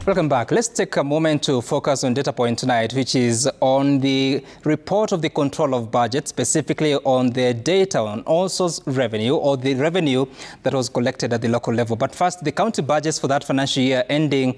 Welcome back. Let's take a moment to focus on data point tonight, which is on the report of the control of budget, specifically on the data on all source revenue or the revenue that was collected at the local level. But first, the county budgets for that financial year ending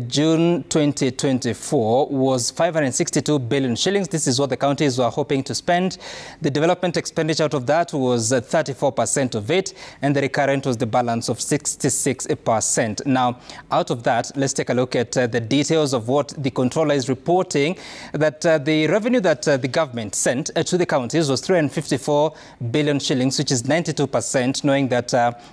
June 2024 was 562 billion shillings. This is what the counties were hoping to spend. The development expenditure out of that was 34% of it, and the recurrent was the balance of 66%. Now, out of that, let's take a look at the details of what the controller is reporting, that the revenue that the government sent to the counties was 354 billion shillings, which is 92%, knowing that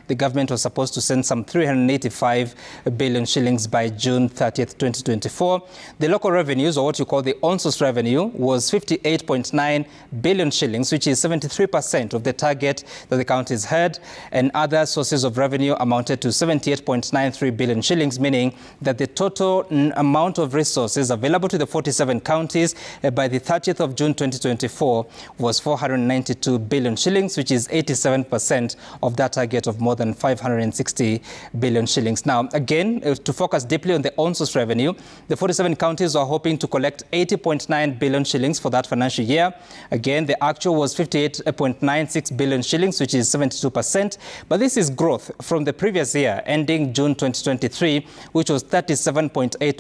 the government was supposed to send some 385 billion shillings by June 30th, 2024. The local revenues, or what you call the on-source revenue, was 58.9 billion shillings, which is 73% of the target that the counties had, and other sources of revenue amounted to 78.93 billion shillings, meaning that the total amount of resources available to the 47 counties by the 30th of June 2024 was 492 billion shillings, which is 87% of that target of more than 560 billion shillings. Now, again, to focus deeply on the on-source revenue, the 47 counties are hoping to collect 80.9 billion shillings for that financial year. Again, the actual was 58.96 billion shillings, which is 72%. But this is growth from the previous year, ending June 2023, which was 37.8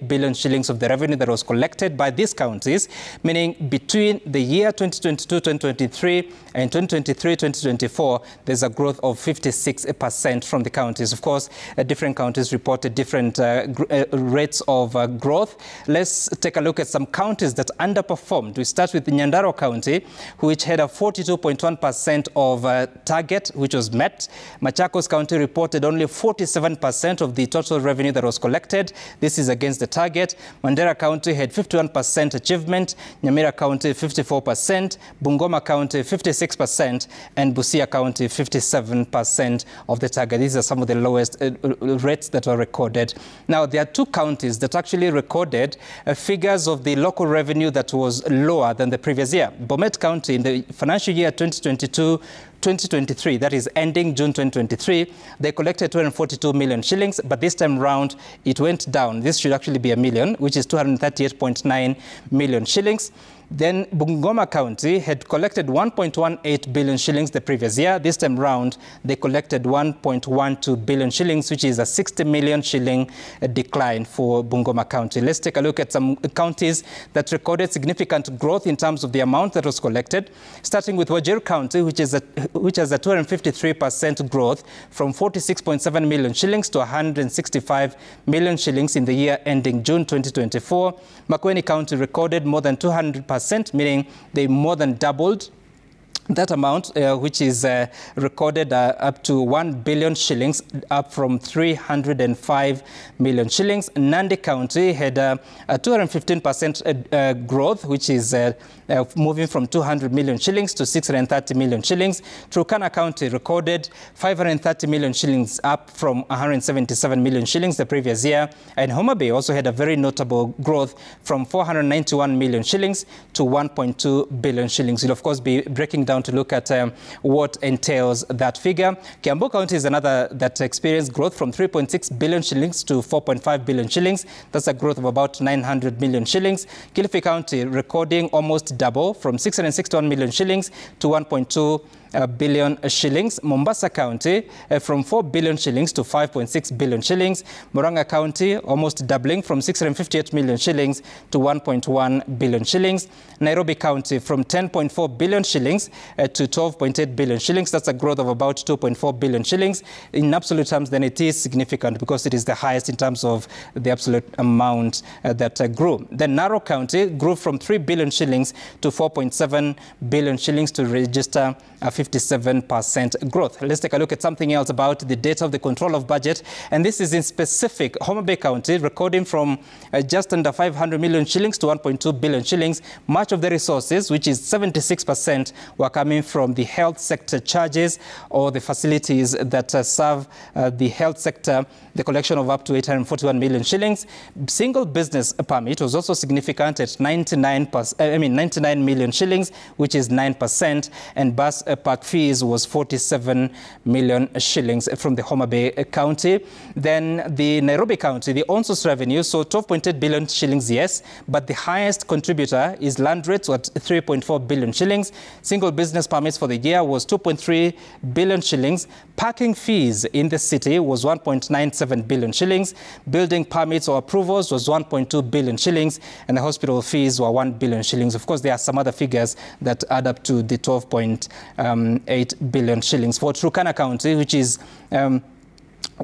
billion shillings of the revenue that was collected by these counties, meaning between the year 2022-2023 and 2023-2024, there's a growth of 56% from the counties. Of course, different counties reported different rates of growth. Let's take a look at some counties that underperformed. We start with Nyandarua County, which had a 42.1% of target, which was met. Machakos County reported only 47% of the total revenue that was collected. This is against the target. Mandera County had 51% achievement, Nyamira County 54%, Bungoma County 56%, and Busia County 57% of the target. These are some of the lowest rates that were recorded. Now, there are two counties that actually recorded figures of the local revenue that was lower than the previous year. Bomet County in the financial year 2022-2023, that is ending June 2023, they collected 242 million shillings, but this time round it went down. This should actually be a million, which is 238.9 million shillings. Then Bungoma County had collected 1.18 billion shillings the previous year. This time round, they collected 1.12 billion shillings, which is a 60 million shilling decline for Bungoma County. Let's take a look at some counties that recorded significant growth in terms of the amount that was collected, starting with Wajir County, which has a 253% growth from 46.7 million shillings to 165 million shillings in the year ending June 2024. Makueni County recorded more than 200%, meaning they more than doubled that amount, which is recorded up to 1 billion shillings, up from 305 million shillings. Nandi County had a 215% growth, which is moving from 200 million shillings to 630 million shillings. Turkana County recorded 530 million shillings, up from 177 million shillings the previous year. And Homa Bay also had a very notable growth from 491 million shillings to 1.2 billion shillings. We'll, of course, be breaking down to look at what entails that figure. Kiambu County is another that experienced growth from 3.6 billion shillings to 4.5 billion shillings. That's a growth of about 900 million shillings. Kilifi County recording almost double from 661 million shillings to 1.2 billion shillings. Mombasa County from 4 billion shillings to 5.6 billion shillings. Muranga County almost doubling from 658 million shillings to 1.1 billion shillings. Nairobi County from 10.4 billion shillings to 12.8 billion shillings. That's a growth of about 2.4 billion shillings. In absolute terms, then it is significant because it is the highest in terms of the absolute amount that grew. Then Narok County grew from 3 billion shillings to 4.7 billion shillings to register a 57% growth. Let's take a look at something else about the data of the control of budget. And this is in specific Homa Bay County, recording from just under 500 million shillings to 1.2 billion shillings. Much of the resources, which is 76%, were coming from the health sector charges or the facilities that serve the health sector, the collection of up to 841 million shillings. Single business permit was also significant at 99 million shillings, which is 9%, and bus Park fees was 47 million shillings from the Homa Bay County. Then the Nairobi County, the ONSOS revenue, so 12.8 billion shillings, yes, but the highest contributor is land rates at 3.4 billion shillings. Single business permits for the year was 2.3 billion shillings. Parking fees in the city was 1.97 billion shillings. Building permits or approvals was 1.2 billion shillings, and the hospital fees were 1 billion shillings. Of course, there are some other figures that add up to the 12.8 billion shillings. For Turkana County, which is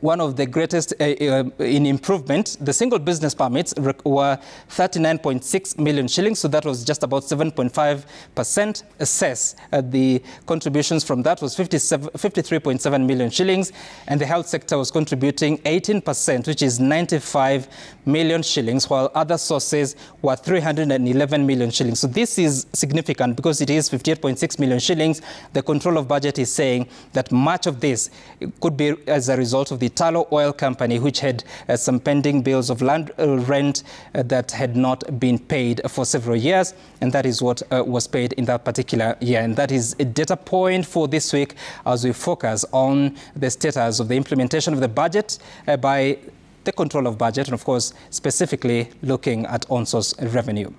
one of the greatest in improvement, the single business permits were 39.6 million shillings, so that was just about 7.5%. Cess, the contributions from that was 53.7 million shillings, and the health sector was contributing 18%, which is 95 million shillings, while other sources were 311 million shillings. So this is significant because it is 58.6 million shillings. The control of budget is saying that much of this could be as a result of the Tullow Oil Company, which had some pending bills of land rent that had not been paid for several years, and that is what was paid in that particular year. And that is a data point for this week as we focus on the status of the implementation of the budget by the control of budget, and of course specifically looking at ONSOS revenue.